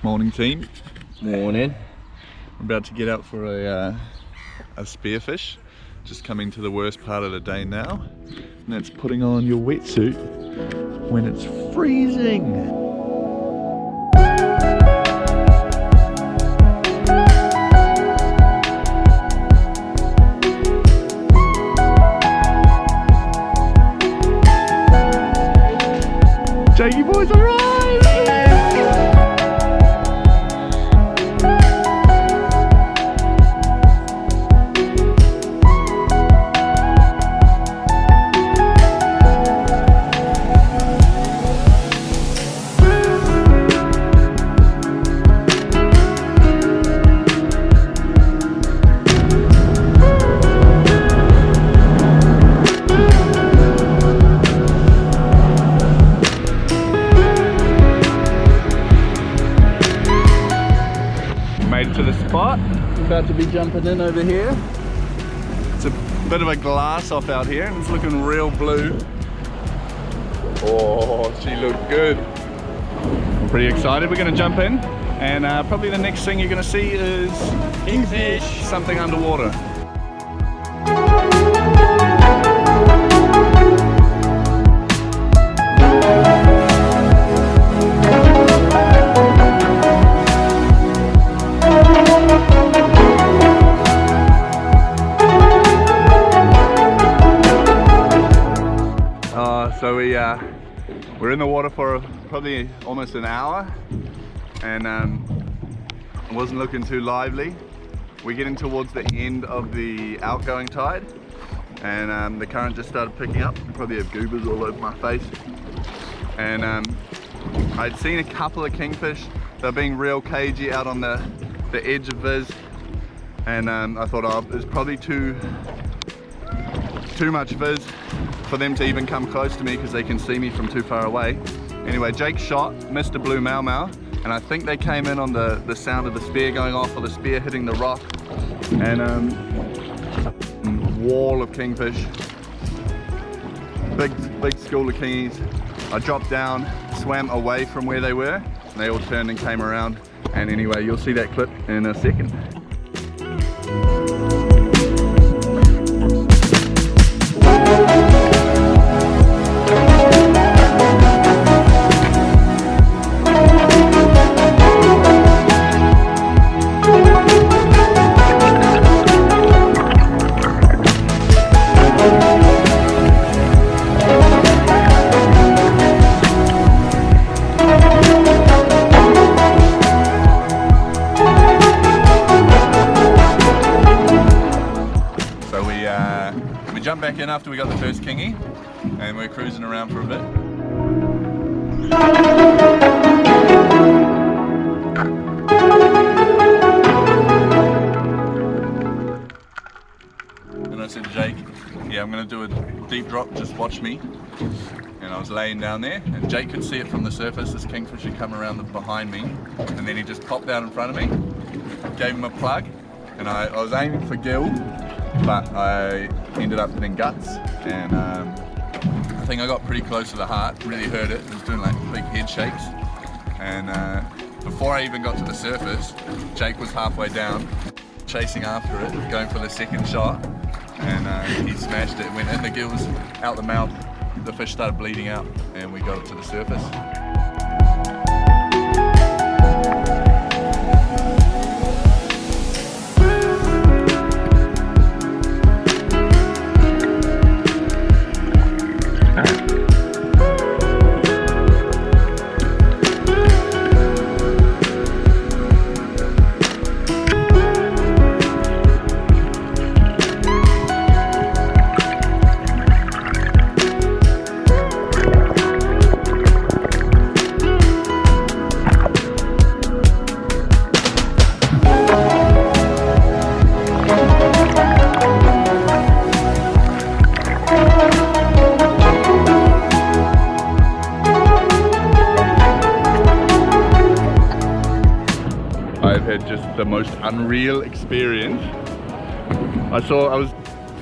Morning team. Morning. I'm about to get out for a spearfish. Just coming to the worst part of the day now, and that's putting on your wetsuit when it's freezing. Jakey boys arrived! Made it to the spot. About to be jumping in over here. It's a bit of a glass off out here and it's looking real blue. Oh, she looked good. I'm pretty excited. We're going to jump in and probably the next thing you're going to see is Kingfish, something underwater. So we're in the water for probably almost an hour, and it wasn't looking too lively. We're getting towards the end of the outgoing tide, and the current just started picking up. Probably have goobers all over my face. And I'd seen a couple of kingfish. They're being real cagey out on the edge of Viz, and I thought, oh, there's probably too much Viz for them to even come close to me because they can see me from too far away. Anyway, Jake shot, missed a blue mau mau, and I think they came in on the sound of the spear going off or the spear hitting the rock, and wall of kingfish, big school of kingies. I dropped down, swam away from where they were, and they all turned and came around, and anyway, you'll see that clip in a second. We jumped back in after we got the first kingy, and we're cruising around for a bit. And I said to Jake, yeah, I'm going to do a deep drop, just watch me. And I was laying down there, and Jake could see it from the surface. This kingfish had come around behind me, and then he just popped down in front of me, gave him a plug, and I was aiming for gill, but I ended up hitting guts, and I think I got pretty close to the heart, really hurt it. It was doing like big head shakes, and before I even got to the surface, Jake was halfway down, chasing after it, going for the second shot, and he smashed it. It went in the gills, out the mouth, the fish started bleeding out, and we got it to the surface. I've had just the most unreal experience. I was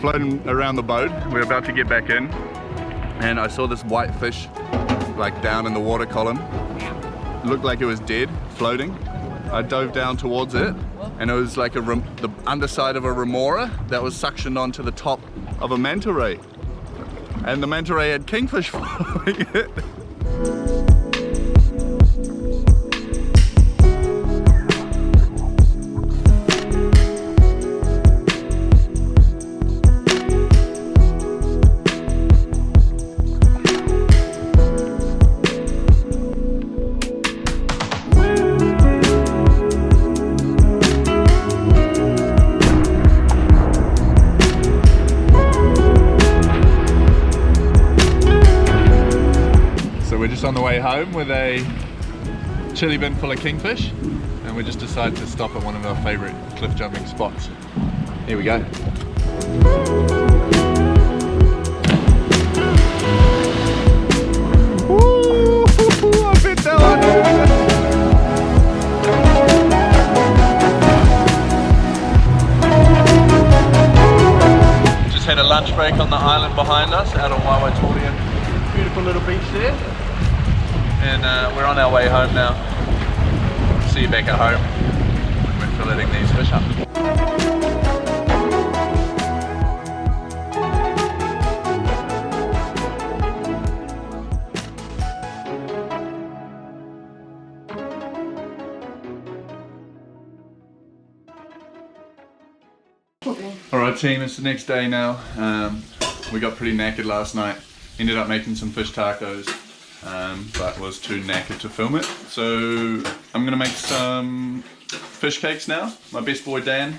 floating around the boat, we were about to get back in, and I saw this white fish like down in the water column. looked like it was dead, floating. I dove down towards it, and it was like the underside of a remora that was suctioned onto the top of a manta ray. And the manta ray had kingfish following it. We're just on the way home with a chili bin full of kingfish, and we just decided to stop at one of our favourite cliff jumping spots. Here we go. Ooh, I bit that one. Just had a lunch break on the island behind us out on Waiwaitori. Beautiful little beach there. And we're on our way home now. See you back at home when we're filleting these fish up. Alright team, it's the next day now. We got pretty knackered last night. Ended up making some fish tacos. But was too knackered to film it. So I'm gonna make some fish cakes now. My best boy Dan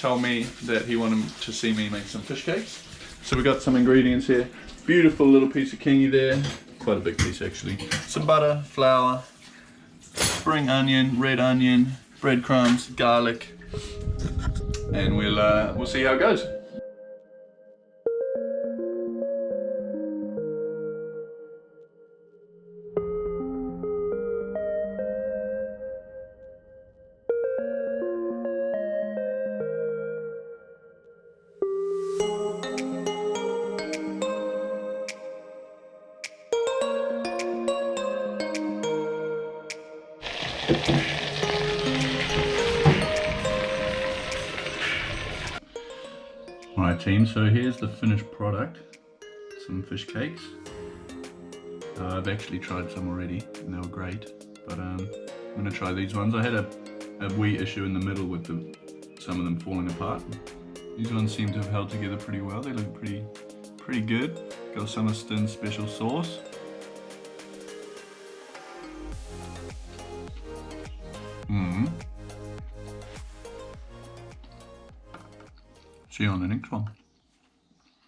told me that he wanted to see me make some fish cakes. So we got some ingredients here. Beautiful little piece of kingy there. Quite a big piece actually. Some butter, flour, spring onion, red onion, breadcrumbs, garlic, and we'll see how it goes. Alright team, so here's the finished product. Some fish cakes. I've actually tried some already and they were great, but I'm going to try these ones. I had a wee issue in the middle with some of them falling apart. These ones seem to have held together pretty well. They look pretty good. Got some of Stin's special sauce. See you on the next one.